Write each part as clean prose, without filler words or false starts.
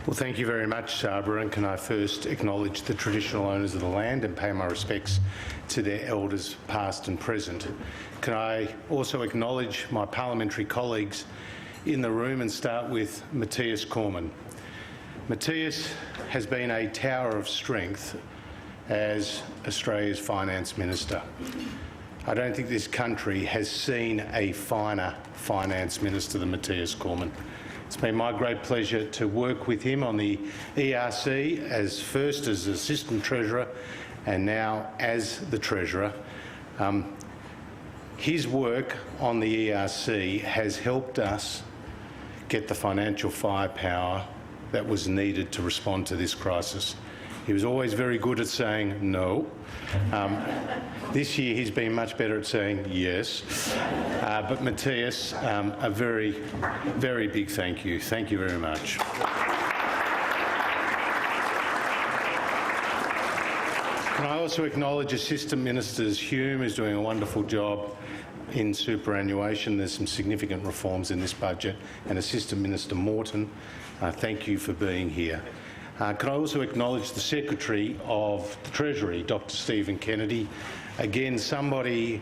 Well, thank you very much, Sabra, and can I first acknowledge the traditional owners of the land and pay my respects to their elders past and present. Can I also acknowledge my parliamentary colleagues in the room and start with Matthias Cormann. Matthias has been a tower of strength as Australia's Finance Minister. I don't think this country has seen a finer Finance Minister than Matthias Cormann. It's been my great pleasure to work with him on the ERC, first as Assistant Treasurer and now as the Treasurer. His work on the ERC has helped us get the financial firepower that was needed to respond to this crisis. He was always very good at saying no. This year he's been much better at saying yes. But Matthias, a very, very big thank you. Thank you very much. Can I also acknowledge Assistant Ministers Hume, who's doing a wonderful job in superannuation. There's some significant reforms in this budget, and Assistant Minister Morrison, thank you for being here. Can I also acknowledge the Secretary of the Treasury, Dr. Stephen Kennedy, again somebody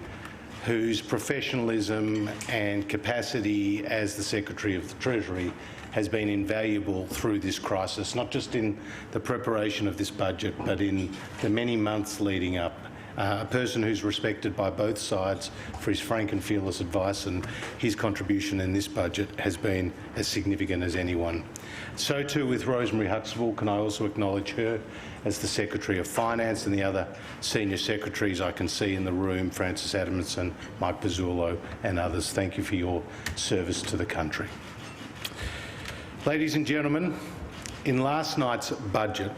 whose professionalism and capacity as the Secretary of the Treasury has been invaluable through this crisis, not just in the preparation of this budget but in the many months leading up. A person who's respected by both sides for his frank and fearless advice, and his contribution in this budget has been as significant as anyone. So too with Rosemary Huxtable. Can I also acknowledge her as the Secretary of Finance and the other senior secretaries I can see in the room, Francis Adamson, Mike Pizzullo and others. Thank you for your service to the country. Ladies and gentlemen, in last night's budget,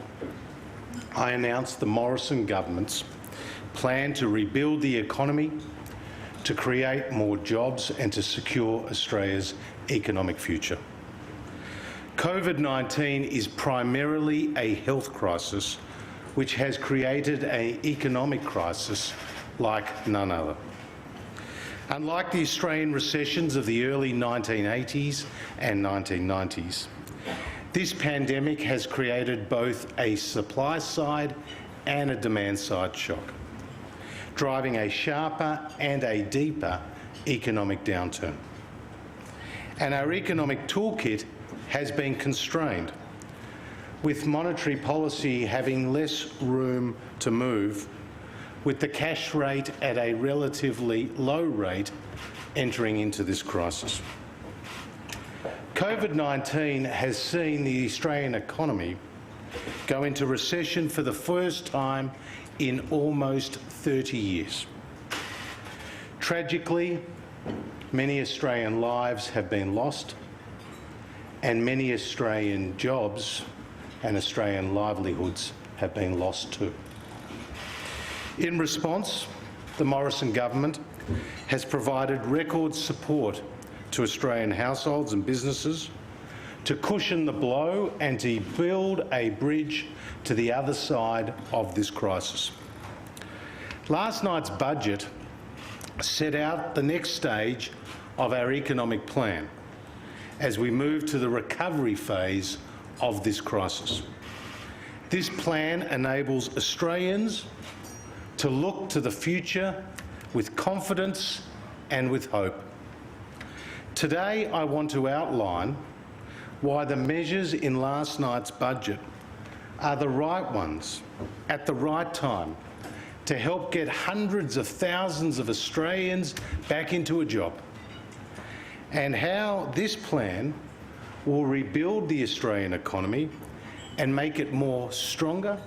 I announced the Morrison government's plan to rebuild the economy, to create more jobs and to secure Australia's economic future. COVID-19 is primarily a health crisis which has created an economic crisis like none other. Unlike the Australian recessions of the early 1980s and 1990s, this pandemic has created both a supply side and a demand side shock, driving a sharper and a deeper economic downturn. And our economic toolkit has been constrained, with monetary policy having less room to move, with the cash rate at a relatively low rate entering into this crisis. COVID-19 has seen the Australian economy go into recession for the first time in almost 30 years. Tragically, many Australian lives have been lost, and many Australian jobs and Australian livelihoods have been lost too. In response, the Morrison government has provided record support to Australian households and businesses to cushion the blow and to build a bridge to the other side of this crisis. Last night's budget set out the next stage of our economic plan as we move to the recovery phase of this crisis. This plan enables Australians to look to the future with confidence and with hope. Today, I want to outline why the measures in last night's budget are the right ones at the right time to help get hundreds of thousands of Australians back into a job, and how this plan will rebuild the Australian economy and make it more stronger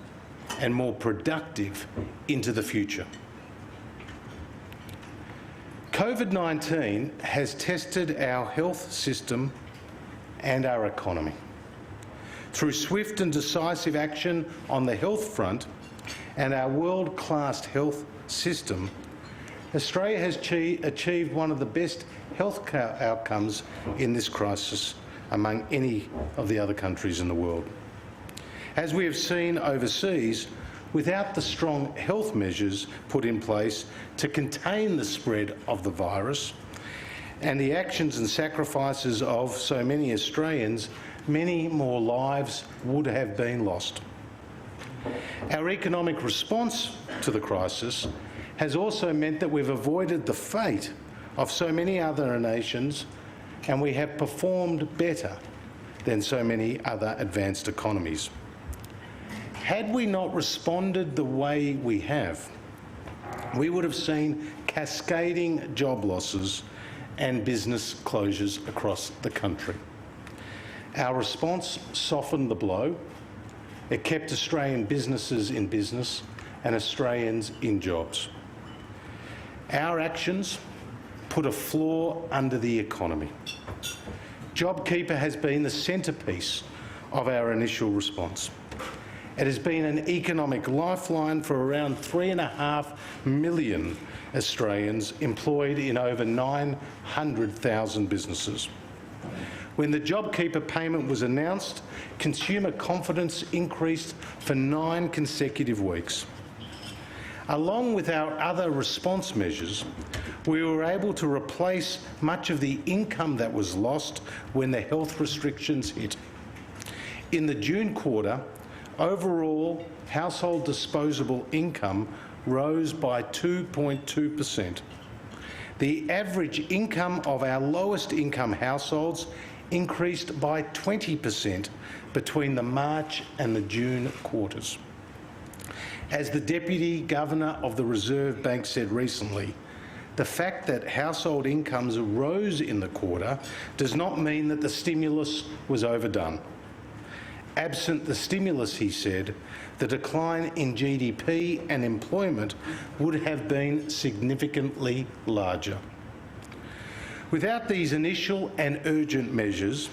and more productive into the future. COVID-19 has tested our health system and our economy. Through swift and decisive action on the health front and our world-class health system, Australia has achieved one of the best health outcomes in this crisis among any of the other countries in the world. As we have seen overseas, without the strong health measures put in place to contain the spread of the virus and the actions and sacrifices of so many Australians, many more lives would have been lost. Our economic response to the crisis has also meant that we've avoided the fate of so many other nations, and we have performed better than so many other advanced economies. Had we not responded the way we have, we would have seen cascading job losses and business closures across the country. Our response softened the blow. It kept Australian businesses in business and Australians in jobs. Our actions put a floor under the economy. JobKeeper has been the centrepiece of our initial response. It has been an economic lifeline for around 3.5 million Australians employed in over 900,000 businesses. When the JobKeeper payment was announced, consumer confidence increased for 9 consecutive weeks. Along with our other response measures, we were able to replace much of the income that was lost when the health restrictions hit. In the June quarter, overall household disposable income rose by 2.2%. The average income of our lowest income households increased by 20% between the March and the June quarters. As the Deputy Governor of the Reserve Bank said recently, the fact that household incomes rose in the quarter does not mean that the stimulus was overdone. Absent the stimulus, he said, the decline in GDP and employment would have been significantly larger. Without these initial and urgent measures,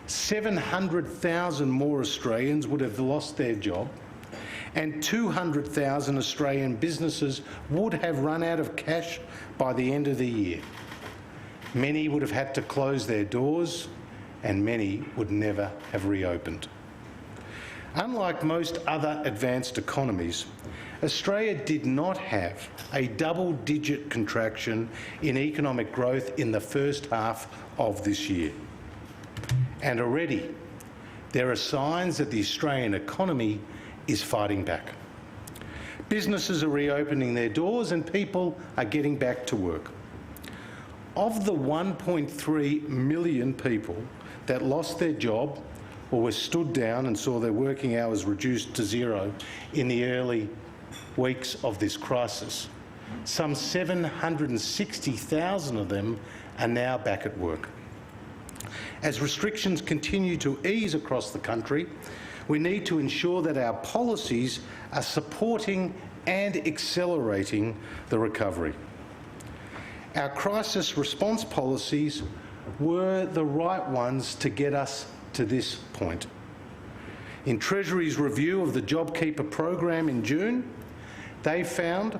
700,000 more Australians would have lost their job, and 200,000 Australian businesses would have run out of cash by the end of the year. Many would have had to close their doors, and many would never have reopened. Unlike most other advanced economies, Australia did not have a double-digit contraction in economic growth in the first half of this year. And already, there are signs that the Australian economy is fighting back. Businesses are reopening their doors and people are getting back to work. Of the 1.3 million people that lost their job or were stood down and saw their working hours reduced to zero in the early weeks of this crisis, some 760,000 of them are now back at work. As restrictions continue to ease across the country, we need to ensure that our policies are supporting and accelerating the recovery. Our crisis response policies were the right ones to get us to this point. In Treasury's review of the JobKeeper program in June, they found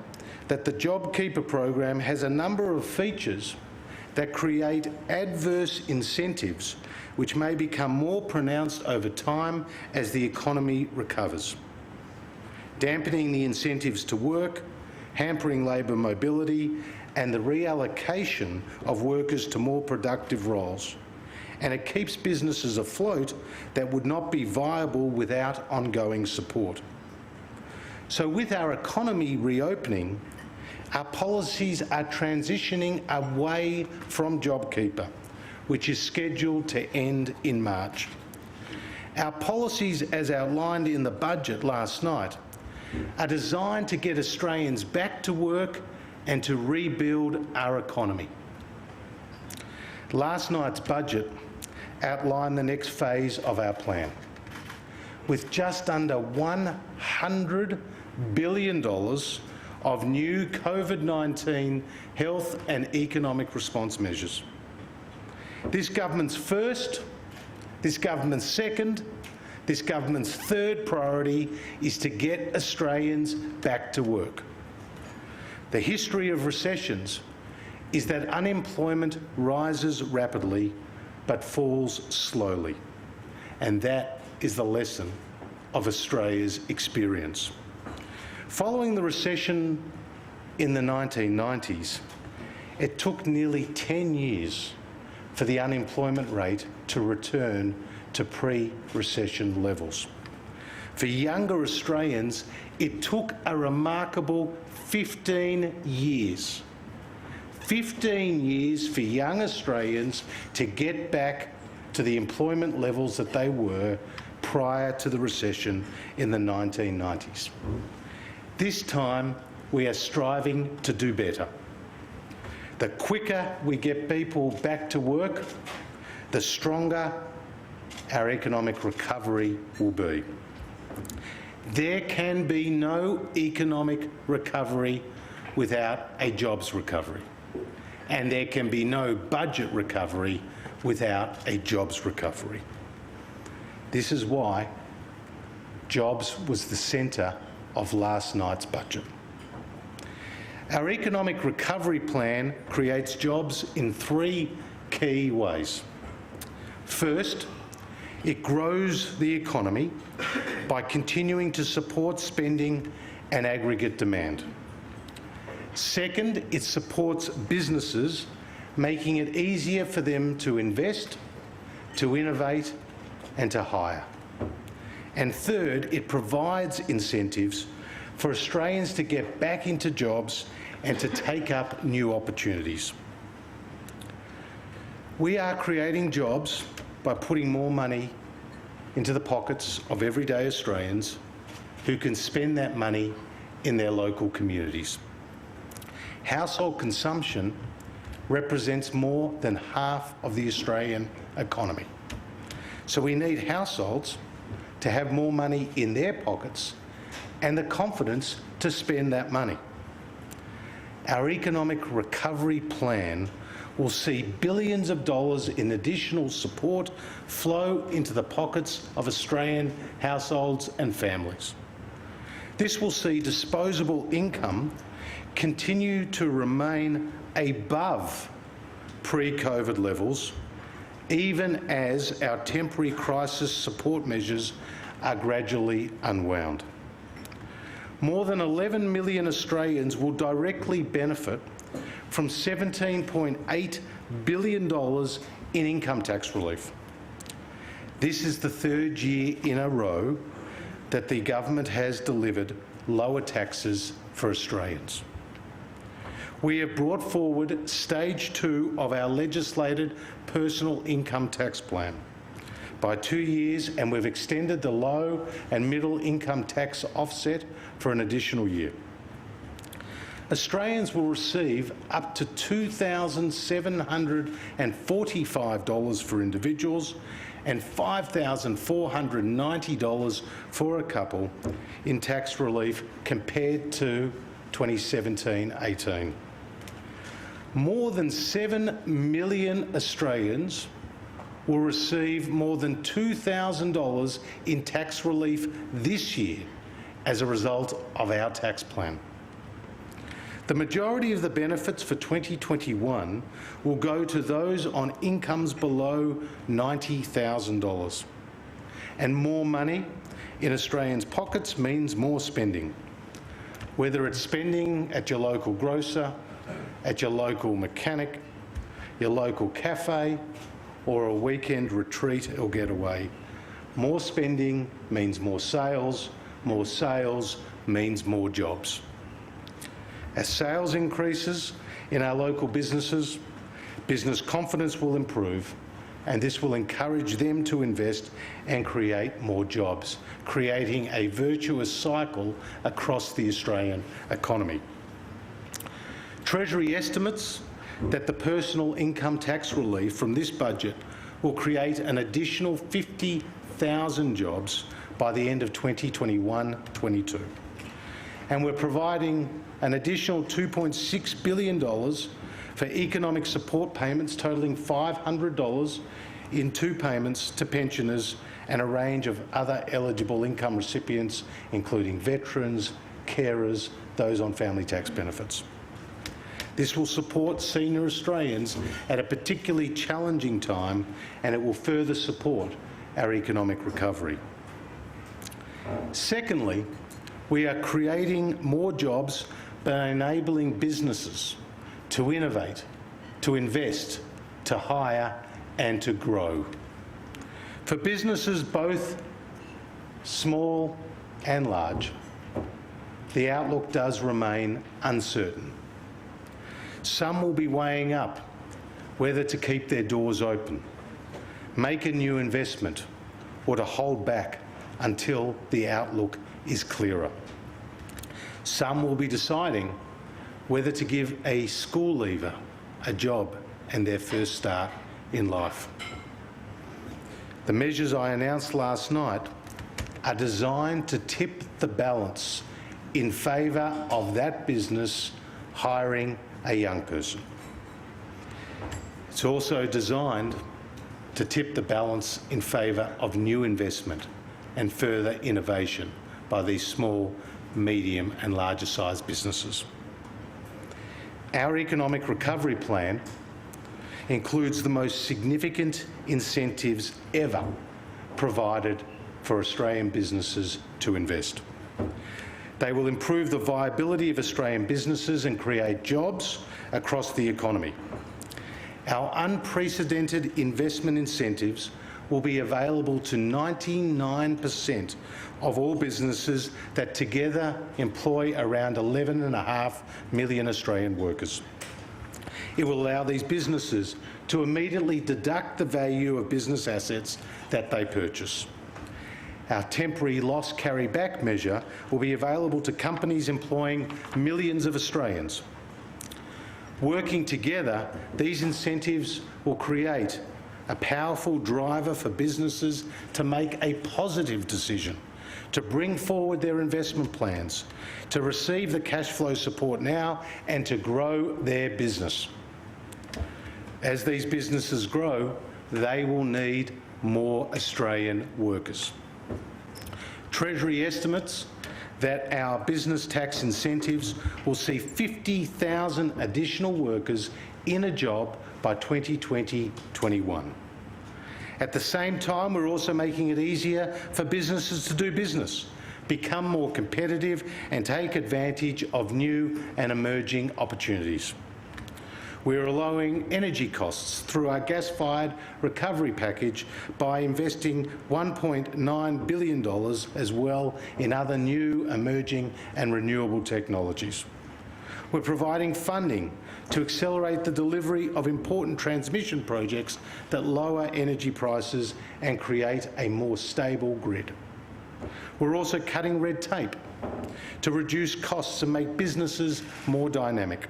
that the JobKeeper program has a number of features that create adverse incentives which may become more pronounced over time as the economy recovers, dampening the incentives to work, hampering labour mobility and the reallocation of workers to more productive roles. And it keeps businesses afloat that would not be viable without ongoing support. So with our economy reopening, our policies are transitioning away from JobKeeper, which is scheduled to end in March. Our policies, as outlined in the budget last night, are designed to get Australians back to work and to rebuild our economy. Last night's budget outlined the next phase of our plan, with just under $100 billion of new COVID-19 health and economic response measures. This government's first, this government's second, this government's third priority is to get Australians back to work. The history of recessions is that unemployment rises rapidly but falls slowly, and that is the lesson of Australia's experience. Following the recession in the 1990s, it took nearly 10 years for the unemployment rate to return to pre-recession levels. For younger Australians, it took a remarkable 15 years. 15 years for young Australians to get back to the employment levels that they were prior to the recession in the 1990s. This time, we are striving to do better. The quicker we get people back to work, the stronger our economic recovery will be. There can be no economic recovery without a jobs recovery, and there can be no budget recovery without a jobs recovery. This is why jobs was the centre of last night's budget. Our economic recovery plan creates jobs in three key ways. First, it grows the economy by continuing to support spending and aggregate demand. Second, it supports businesses, making it easier for them to invest, to innovate and to hire. And third, it provides incentives for Australians to get back into jobs and to take up new opportunities. We are creating jobs by putting more money into the pockets of everyday Australians who can spend that money in their local communities. Household consumption represents more than half of the Australian economy. So we need households to have more money in their pockets and the confidence to spend that money. Our economic recovery plan will see billions of dollars in additional support flow into the pockets of Australian households and families. This will see disposable income continue to remain above pre-COVID levels, even as our temporary crisis support measures are gradually unwound. More than 11 million Australians will directly benefit from $17.8 billion in income tax relief. This is the third year in a row that the government has delivered lower taxes for Australians. We have brought forward stage 2 of our legislated personal income tax plan by 2 years, and we've extended the low and middle income tax offset for an additional year. Australians will receive up to $2,745 for individuals and $5,490 for a couple in tax relief compared to 2017-18. More than 7 million Australians will receive more than $2,000 in tax relief this year as a result of our tax plan. The majority of the benefits for 2021 will go to those on incomes below $90,000. And more money in Australians' pockets means more spending, whether it's spending at your local grocer, at your local mechanic, your local cafe, or a weekend retreat or getaway. More spending means more sales means more jobs. As sales increases in our local businesses, business confidence will improve, and this will encourage them to invest and create more jobs, creating a virtuous cycle across the Australian economy. Treasury estimates that the personal income tax relief from this budget will create an additional 50,000 jobs by the end of 2021-22. And we're providing an additional $2.6 billion for economic support payments totalling $500 in 2 payments to pensioners and a range of other eligible income recipients, including veterans, carers, those on family tax benefits. This will support senior Australians at a particularly challenging time, and it will further support our economic recovery. Secondly, we are creating more jobs by enabling businesses to innovate, to invest, to hire and to grow. For businesses both small and large, the outlook does remain uncertain. Some will be weighing up whether to keep their doors open, make a new investment, or to hold back until the outlook is clearer. Some will be deciding whether to give a school leaver a job and their first start in life. The measures I announced last night are designed to tip the balance in favour of that business hiring a young person. It's also designed to tip the balance in favour of new investment and further innovation by these small, medium and larger sized businesses. Our economic recovery plan includes the most significant incentives ever provided for Australian businesses to invest. They will improve the viability of Australian businesses and create jobs across the economy. Our unprecedented investment incentives will be available to 99% of all businesses that together employ around 11.5 million Australian workers. It will allow these businesses to immediately deduct the value of business assets that they purchase. Our temporary loss carryback measure will be available to companies employing millions of Australians. Working together, these incentives will create a powerful driver for businesses to make a positive decision, to bring forward their investment plans, to receive the cash flow support now and to grow their business. As these businesses grow, they will need more Australian workers. Treasury estimates that our business tax incentives will see 50,000 additional workers in a job by 2020-21. At the same time, we're also making it easier for businesses to do business, become more competitive and take advantage of new and emerging opportunities. We're lowering energy costs through our gas-fired recovery package by investing $1.9 billion as well in other new, emerging and renewable technologies. We're providing funding to accelerate the delivery of important transmission projects that lower energy prices and create a more stable grid. We're also cutting red tape to reduce costs and make businesses more dynamic.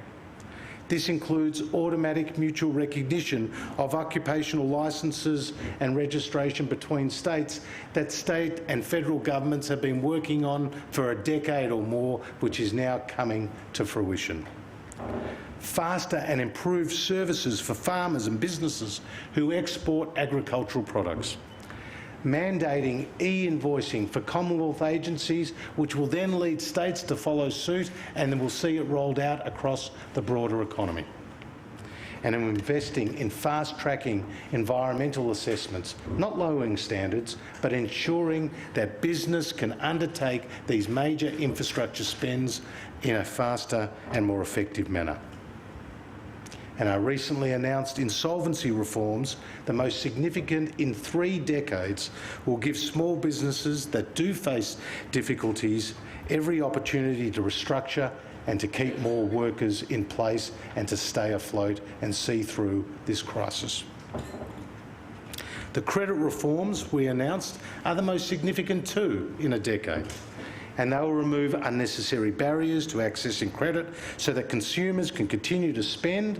This includes automatic mutual recognition of occupational licences and registration between states that state and federal governments have been working on for a decade or more, which is now coming to fruition. Faster and improved services for farmers and businesses who export agricultural products. Mandating e-invoicing for Commonwealth agencies, which will then lead states to follow suit, and then we'll see it rolled out across the broader economy. And investing in fast-tracking environmental assessments, not lowering standards, but ensuring that business can undertake these major infrastructure spends in a faster and more effective manner. And our recently announced insolvency reforms, the most significant in 3 decades, will give small businesses that do face difficulties every opportunity to restructure and to keep more workers in place and to stay afloat and see through this crisis. The credit reforms we announced are the most significant too in a decade, and they will remove unnecessary barriers to accessing credit so that consumers can continue to spend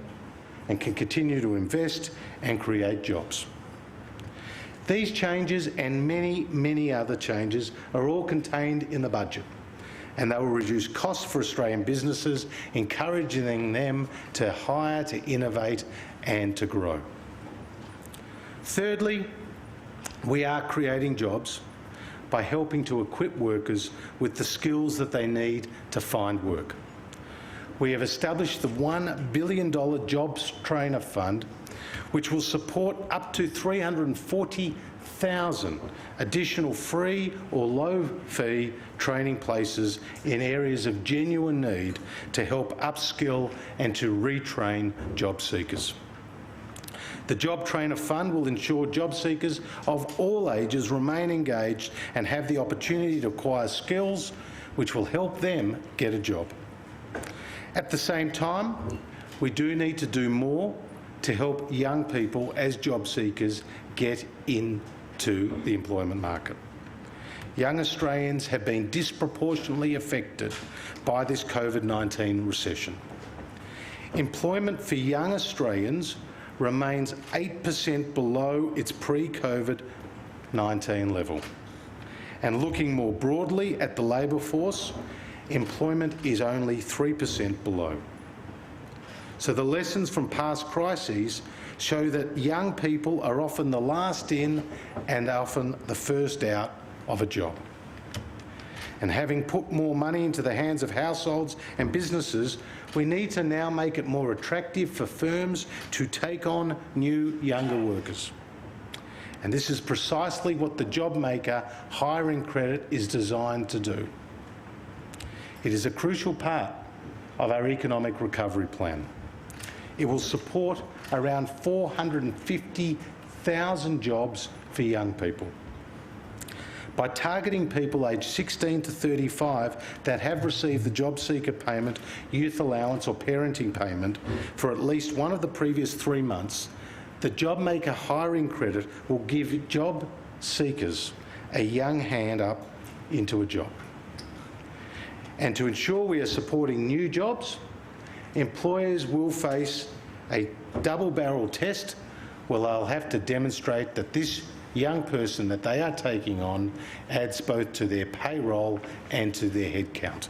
and can continue to invest and create jobs. These changes and many, many other changes are all contained in the budget, and they will reduce costs for Australian businesses, encouraging them to hire, to innovate and to grow. Thirdly, we are creating jobs by helping to equip workers with the skills that they need to find work. We have established the $1 billion Jobs Trainer Fund, which will support up to 340,000 additional free or low-fee training places in areas of genuine need to help upskill and to retrain job seekers. The Job Trainer Fund will ensure job seekers of all ages remain engaged and have the opportunity to acquire skills which will help them get a job. At the same time, we do need to do more to help young people as job seekers get into the employment market. Young Australians have been disproportionately affected by this COVID-19 recession. Employment for young Australians remains 8% below its pre-COVID-19 level. And looking more broadly at the labour force, employment is only 3% below. So the lessons from past crises show that young people are often the last in and often the first out of a job. And having put more money into the hands of households and businesses, we need to now make it more attractive for firms to take on new younger workers. And this is precisely what the JobMaker hiring credit is designed to do. It is a crucial part of our economic recovery plan. It will support around 450,000 jobs for young people. By targeting people aged 16 to 35 that have received the job seeker payment, youth allowance or parenting payment for at least one of the previous 3 months, the JobMaker hiring credit will give job seekers a young hand up into a job. And to ensure we are supporting new jobs, employers will face a double-barrel test where they'll have to demonstrate that this young person that they are taking on adds both to their payroll and to their headcount.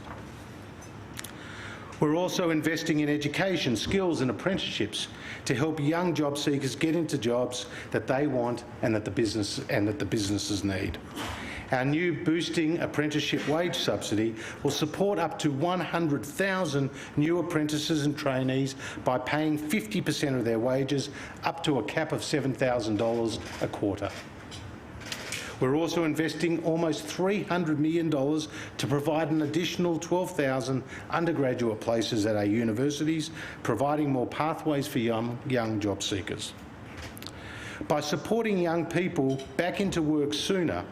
We're also investing in education, skills and apprenticeships to help young job seekers get into jobs that they want and that the businesses need. Our new boosting apprenticeship wage subsidy will support up to 100,000 new apprentices and trainees by paying 50% of their wages up to a cap of $7,000 a quarter. We're also investing almost $300 million to provide an additional 12,000 undergraduate places at our universities, providing more pathways for young job seekers. By supporting young people back into work sooner,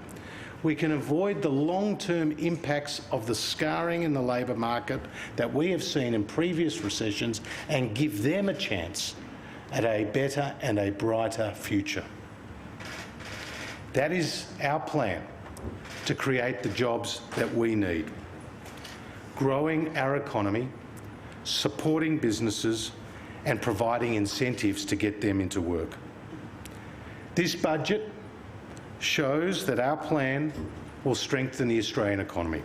we can avoid the long-term impacts of the scarring in the labour market that we have seen in previous recessions and give them a chance at a better and a brighter future. That is our plan to create the jobs that we need. Growing our economy, supporting businesses and providing incentives to get them into work. This budget shows that our plan will strengthen the Australian economy.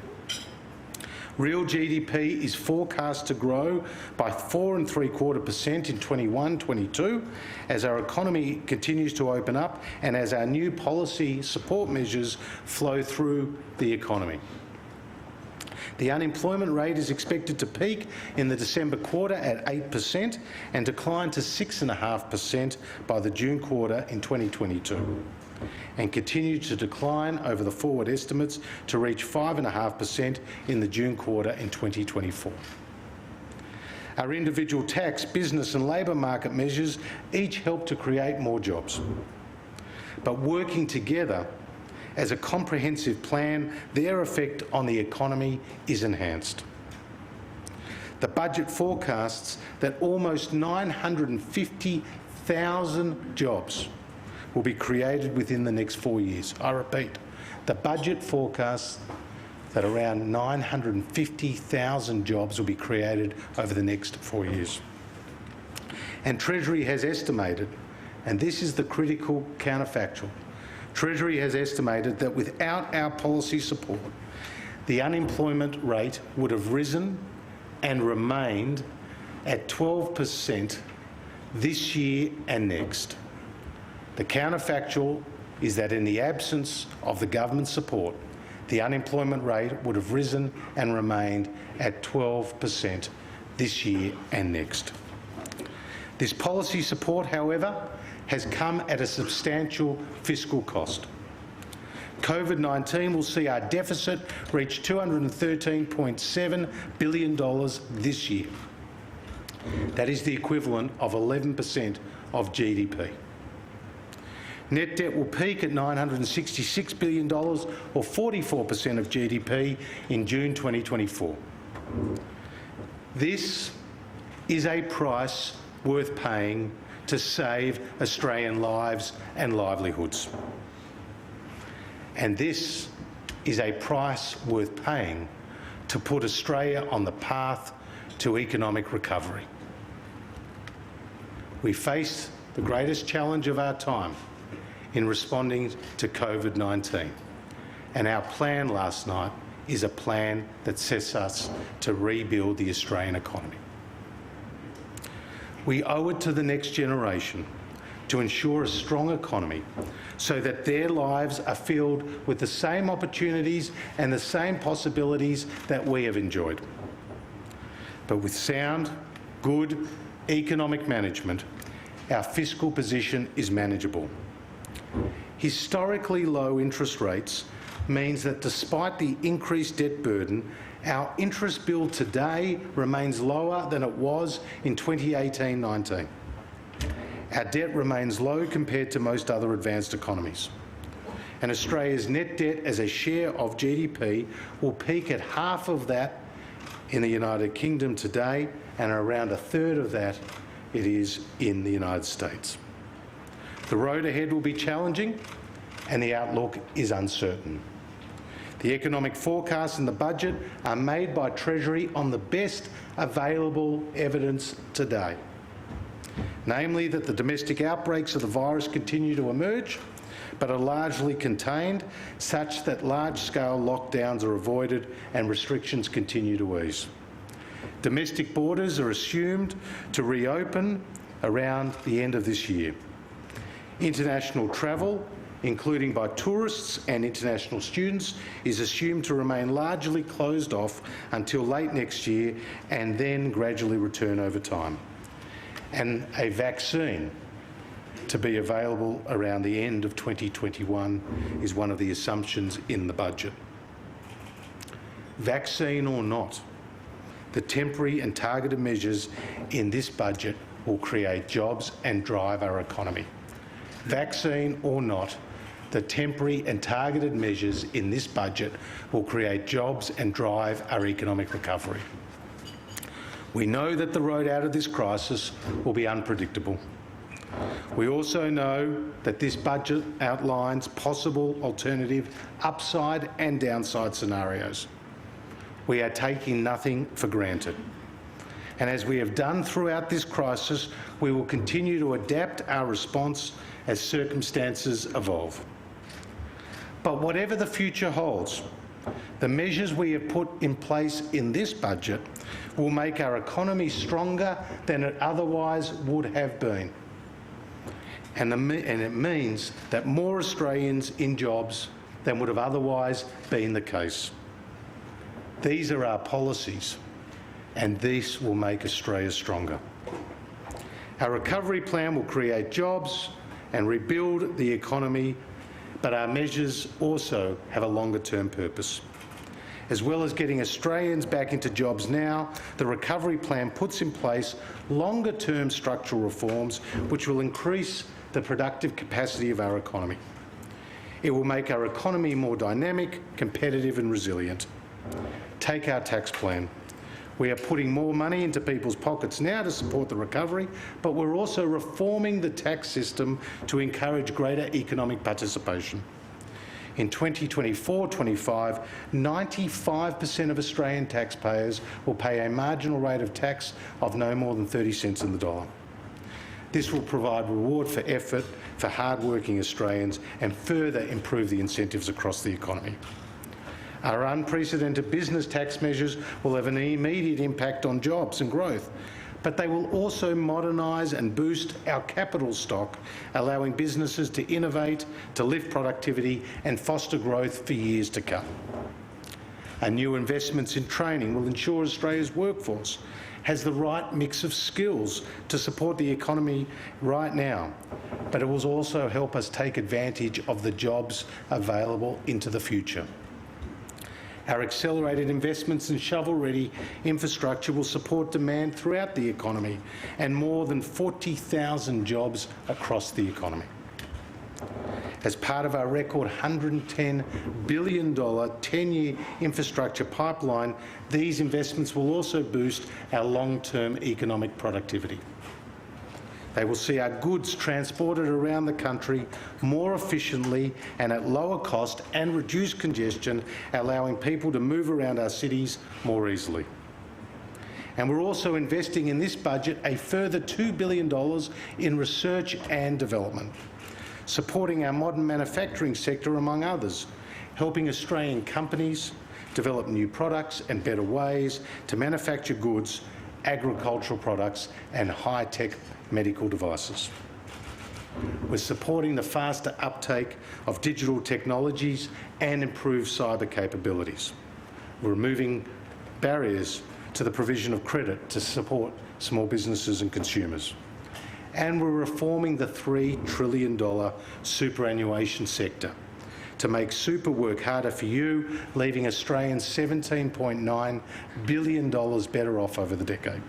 Real GDP is forecast to grow by 4.75% in 21-22 as our economy continues to open up and as our new policy support measures flow through the economy. The unemployment rate is expected to peak in the December quarter at 8% and decline to 6.5% by the June quarter in 2022. And continue to decline over the forward estimates to reach 5.5% in the June quarter in 2024. Our individual tax, business and labour market measures each help to create more jobs. But working together as a comprehensive plan, their effect on the economy is enhanced. The budget forecasts that almost 950,000 jobs will be created within the next 4 years. I repeat, the budget forecasts that around 950,000 jobs will be created over the next 4 years. And Treasury has estimated, and this is the critical counterfactual, Treasury has estimated that without our policy support, the unemployment rate would have risen and remained at 12% this year and next. The counterfactual is that in the absence of the government support, the unemployment rate would have risen and remained at 12% this year and next. This policy support, however, has come at a substantial fiscal cost. COVID-19 will see our deficit reach $213.7 billion this year. That is the equivalent of 11% of GDP. Net debt will peak at $966 billion, or 44% of GDP, in June 2024. This is a price worth paying to save Australian lives and livelihoods. And this is a price worth paying to put Australia on the path to economic recovery. We face the greatest challenge of our time in responding to COVID-19, and our plan last night is a plan that sets us to rebuild the Australian economy. We owe it to the next generation to ensure a strong economy so that their lives are filled with the same opportunities and the same possibilities that we have enjoyed. But with sound, good economic management, our fiscal position is manageable. Historically low interest rates means that despite the increased debt burden, our interest bill today remains lower than it was in 2018-19. Our debt remains low compared to most other advanced economies. And Australia's net debt as a share of GDP will peak at half of that in the United Kingdom today, and around a third of that it is in the United States. The road ahead will be challenging and the outlook is uncertain. The economic forecasts in the budget are made by Treasury on the best available evidence today, namely that the domestic outbreaks of the virus continue to emerge but are largely contained, such that large-scale lockdowns are avoided and restrictions continue to ease. Domestic borders are assumed to reopen around the end of this year. International travel, including by tourists and international students, is assumed to remain largely closed off until late next year and then gradually return over time. And a vaccine to be available around the end of 2021 is one of the assumptions in the budget. Vaccine or not, the temporary and targeted measures in this budget will create jobs and drive our economy. Vaccine or not, the temporary and targeted measures in this budget will create jobs and drive our economic recovery. We know that the road out of this crisis will be unpredictable. We also know that this budget outlines possible alternative upside and downside scenarios. We are taking nothing for granted. And as we have done throughout this crisis, we will continue to adapt our response as circumstances evolve. But whatever the future holds, the measures we have put in place in this budget will make our economy stronger than it otherwise would have been. And it means that more Australians in jobs than would have otherwise been the case. These are our policies, and this will make Australia stronger. Our recovery plan will create jobs and rebuild the economy, but our measures also have a longer-term purpose. As well as getting Australians back into jobs now, the recovery plan puts in place longer-term structural reforms which will increase the productive capacity of our economy. It will make our economy more dynamic, competitive and resilient. Take our tax plan. We are putting more money into people's pockets now to support the recovery, but we're also reforming the tax system to encourage greater economic participation. In 2024-25, 95% of Australian taxpayers will pay a marginal rate of tax of no more than 30 cents in the dollar. This will provide reward for effort for hard-working Australians and further improve the incentives across the economy. Our unprecedented business tax measures will have an immediate impact on jobs and growth, but they will also modernise and boost our capital stock, allowing businesses to innovate, to lift productivity and foster growth for years to come. Our new investments in training will ensure Australia's workforce has the right mix of skills to support the economy right now, but it will also help us take advantage of the jobs available into the future. Our accelerated investments in shovel-ready infrastructure will support demand throughout the economy and more than 40,000 jobs across the economy. As part of our record $110 billion 10-year infrastructure pipeline, these investments will also boost our long-term economic productivity. They will see our goods transported around the country more efficiently and at lower cost and reduce congestion, allowing people to move around our cities more easily. And we're also investing in this budget a further $2 billion in research and development, supporting our modern manufacturing sector, among others, helping Australian companies develop new products and better ways to manufacture goods, agricultural products and high-tech medical devices. We're supporting the faster uptake of digital technologies and improved cyber capabilities. We're removing barriers to the provision of credit to support small businesses and consumers. And we're reforming the $3 trillion superannuation sector to make super work harder for you, leaving Australians $17.9 billion better off over the decade.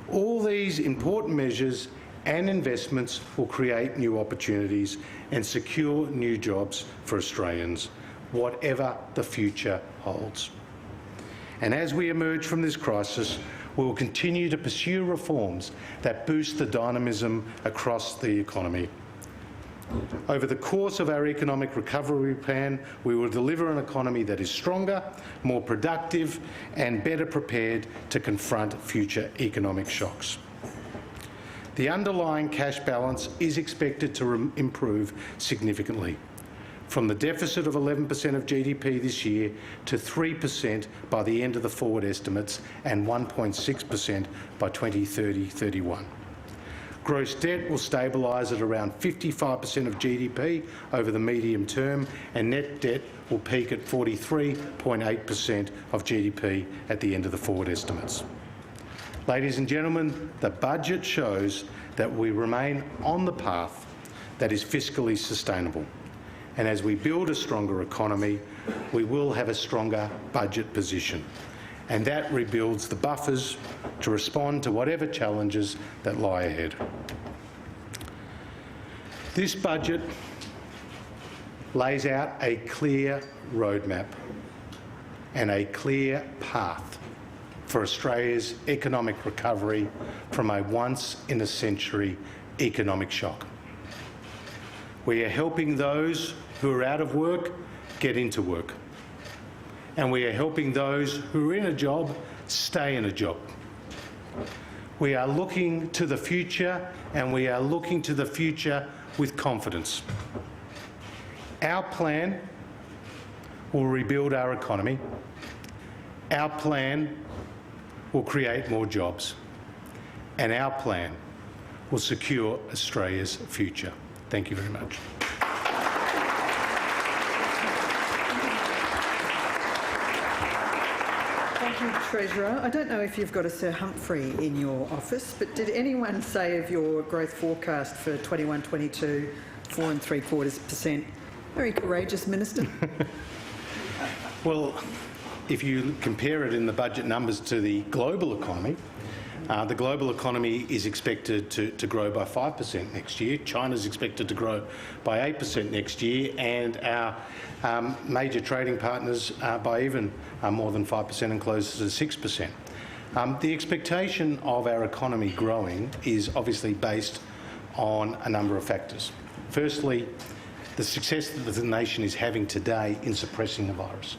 All these important measures and investments will create new opportunities and secure new jobs for Australians, whatever the future holds. And as we emerge from this crisis, we will continue to pursue reforms that boost the dynamism across the economy. Over the course of our economic recovery plan, we will deliver an economy that is stronger, more productive and better prepared to confront future economic shocks. The underlying cash balance is expected to improve significantly, from the deficit of 11% of GDP this year to 3% by the end of the forward estimates and 1.6% by 2030-31. Gross debt will stabilise at around 55% of GDP over the medium term, and net debt will peak at 43.8% of GDP at the end of the forward estimates. Ladies and gentlemen, the budget shows that we remain on the path that is fiscally sustainable. And as we build a stronger economy, we will have a stronger budget position. And that rebuilds the buffers to respond to whatever challenges that lie ahead. This budget lays out a clear roadmap and a clear path for Australia's economic recovery from a once-in-a-century economic shock. We are helping those who are out of work get into work. And we are helping those who are in a job stay in a job. We are looking to the future, and we are looking to the future with confidence. Our plan will rebuild our economy. Our plan will create more jobs. And our plan will secure Australia's future. Thank you very much. Thank you, Treasurer. I don't know if you've got a Sir Humphrey in your office, but did anyone say of your growth forecast for 21-22, 4.75%? Very courageous, Minister. Well, if you compare it in the budget numbers to the global economy, the global economy is expected to grow by 5% next year. China's expected to grow by 8% next year, and our major trading partners by even more than 5% and closer to 6%. The expectation of our economy growing is obviously based on a number of factors. Firstly, the success that the nation is having today in suppressing the virus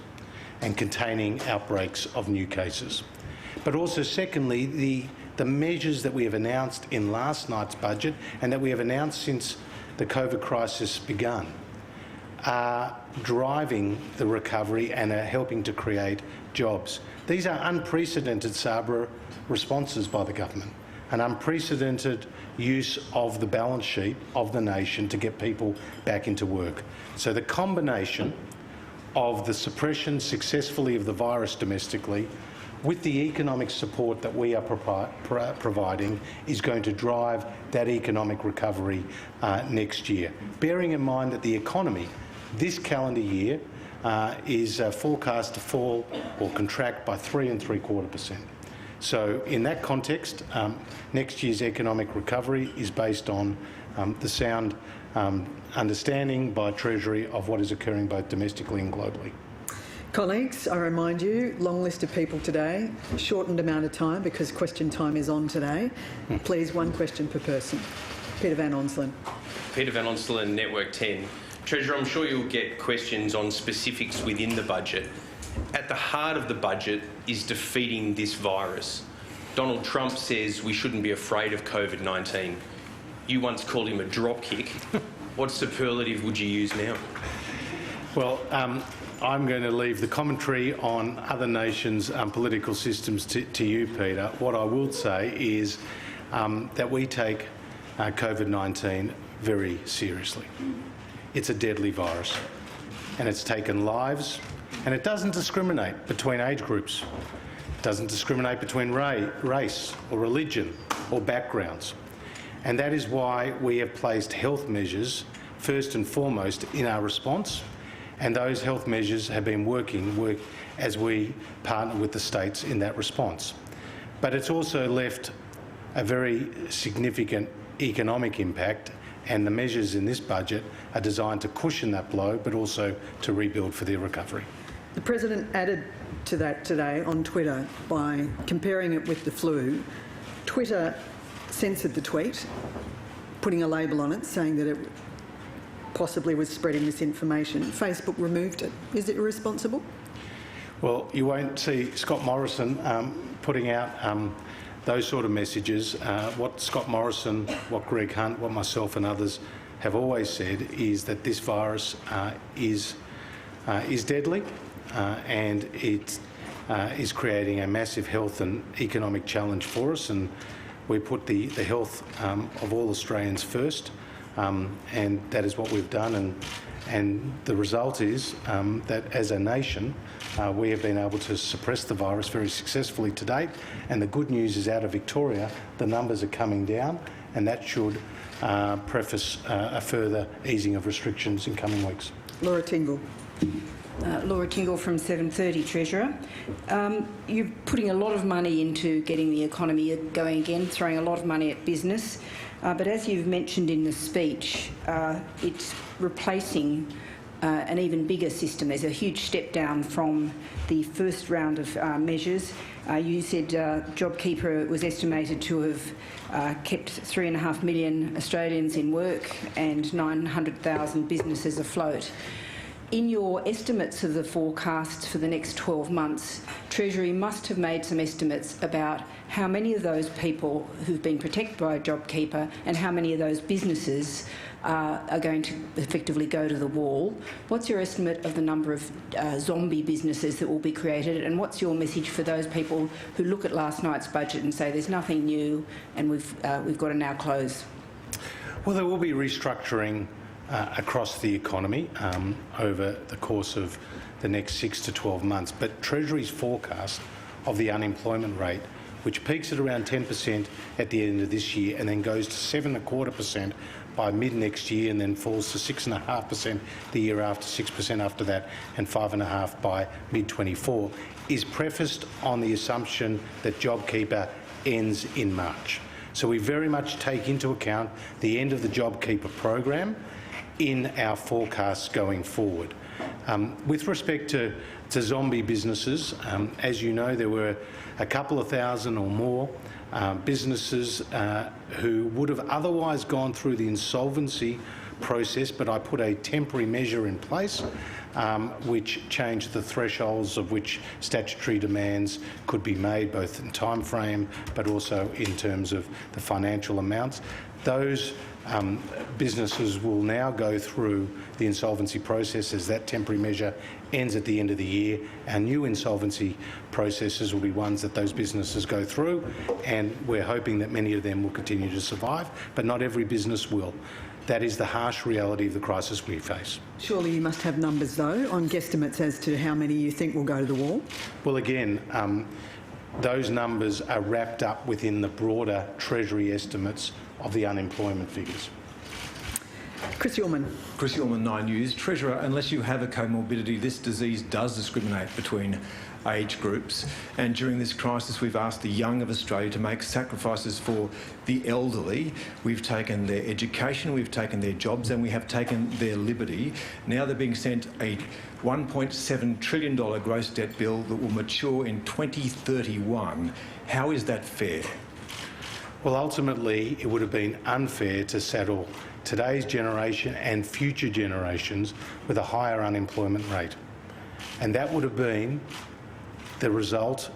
and containing outbreaks of new cases. But also, secondly, the measures that we have announced in last night's budget and that we have announced since the COVID crisis begun are driving the recovery and are helping to create jobs. These are unprecedented Sabra responses by the government, an unprecedented use of the balance sheet of the nation to get people back into work. So the combination of the suppression successfully of the virus domestically with the economic support that we are providing is going to drive that economic recovery next year. Bearing in mind that the economy this calendar year is forecast to fall or contract by 3.75%. So in that context, next year's economic recovery is based on the sound understanding by Treasury of what is occurring both domestically and globally. Colleagues, I remind you, long list of people today, shortened amount of time because question time is on today. Please, one question per person. Peter Van Onselen. Peter Van Onselen, Network 10. Treasurer, I'm sure you'll get questions on specifics within the budget. At the heart of the budget is defeating this virus. Donald Trump says we shouldn't be afraid of COVID-19. You once called him a dropkick. What superlative would you use now? Well, I'm going to leave the commentary on other nations' political systems to you, Peter. What I will say is that we take COVID-19 very seriously. It's a deadly virus, and it's taken lives, and it doesn't discriminate between age groups. It doesn't discriminate between race or religion or backgrounds. And that is why we have placed health measures first and foremost in our response, and those health measures have been working as we partner with the states in that response. But it's also left a very significant economic impact, and the measures in this budget are designed to cushion that blow, but also to rebuild for their recovery. The President added to that today on Twitter by comparing it with the flu. Twitter censored the tweet, putting a label on it saying that it possibly was spreading misinformation. Facebook removed it. Is it irresponsible? Well, you won't see Scott Morrison putting out those sort of messages. What Scott Morrison, what Greg Hunt, what myself and others have always said is that this virus is deadly and it is creating a massive health and economic challenge for us, and we put the health of all Australians first, and that is what we've done, and the result is that as a nation we have been able to suppress the virus very successfully to date, and the good news is out of Victoria the numbers are coming down, and that should preface a further easing of restrictions in coming weeks. Laura Tingle. Laura Tingle from 7:30, Treasurer. You're putting a lot of money into getting the economy going again, throwing a lot of money at business. But as you've mentioned in the speech, it's replacing an even bigger system. There's a huge step down from the first round of measures. You said JobKeeper was estimated to have kept 3.5 million Australians in work and 900,000 businesses afloat. In your estimates of the forecasts for the next 12 months, Treasury must have made some estimates about how many of those people who've been protected by JobKeeper and how many of those businesses are going to effectively go to the wall. What's your estimate of the number of zombie businesses that will be created, and what's your message for those people who look at last night's budget and say there's nothing new and we've got to now close? Well, there will be restructuring across the economy over the course of the next 6 to 12 months. But Treasury's forecast of the unemployment rate, which peaks at around 10% at the end of this year and then goes to 7.25% by mid next year and then falls to 6.5% the year after, 6% after that, and 5.5% by mid 24, is prefaced on the assumption that JobKeeper ends in March. So we very much take into account the end of the JobKeeper program in our forecasts going forward. With respect to zombie businesses, as you know, there were a couple of thousand or more businesses who would have otherwise gone through the insolvency process, but I put a temporary measure in place which changed the thresholds of which statutory demands could be made, both in time frame but also in terms of the financial amounts. Those businesses will now go through the insolvency process as that temporary measure ends at the end of the year. Our new insolvency processes will be ones that those businesses go through, and we're hoping that many of them will continue to survive, but not every business will. That is the harsh reality of the crisis we face. Surely you must have numbers, though, on guesstimates as to how many you think will go to the wall? Well, again, those numbers are wrapped up within the broader Treasury estimates of the unemployment figures. Chris Ullman. Chris Ullman, 9 News. Treasurer, unless you have a comorbidity, this disease does discriminate between age groups. And during this crisis, we've asked the young of Australia to make sacrifices for the elderly. We've taken their education, we've taken their jobs, and we have taken their liberty. Now they're being sent a $1.7 trillion gross debt bill that will mature in 2031. How is that fair? Well, ultimately, it would have been unfair to saddle today's generation and future generations with a higher unemployment rate. And that would have been the result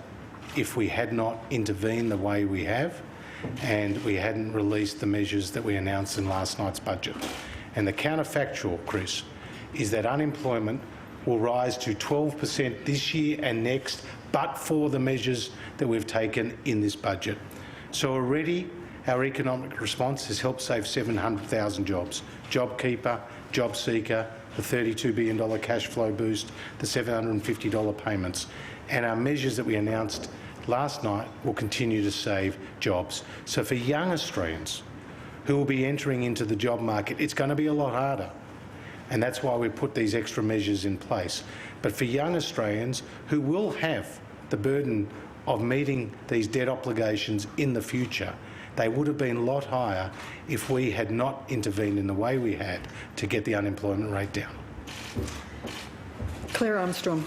if we had not intervened the way we have and we hadn't released the measures that we announced in last night's budget. And the counterfactual, Chris, is that unemployment will rise to 12% this year and next, but for the measures that we've taken in this budget. So already our economic response has helped save 700,000 jobs. JobKeeper, JobSeeker, the $32 billion cash flow boost, the $750 payments. And our measures that we announced last night will continue to save jobs. So for young Australians who will be entering into the job market, it's going to be a lot harder. And that's why we put these extra measures in place. But for young Australians who will have the burden of meeting these debt obligations in the future, they would have been a lot higher if we had not intervened in the way we had to get the unemployment rate down. Claire Armstrong.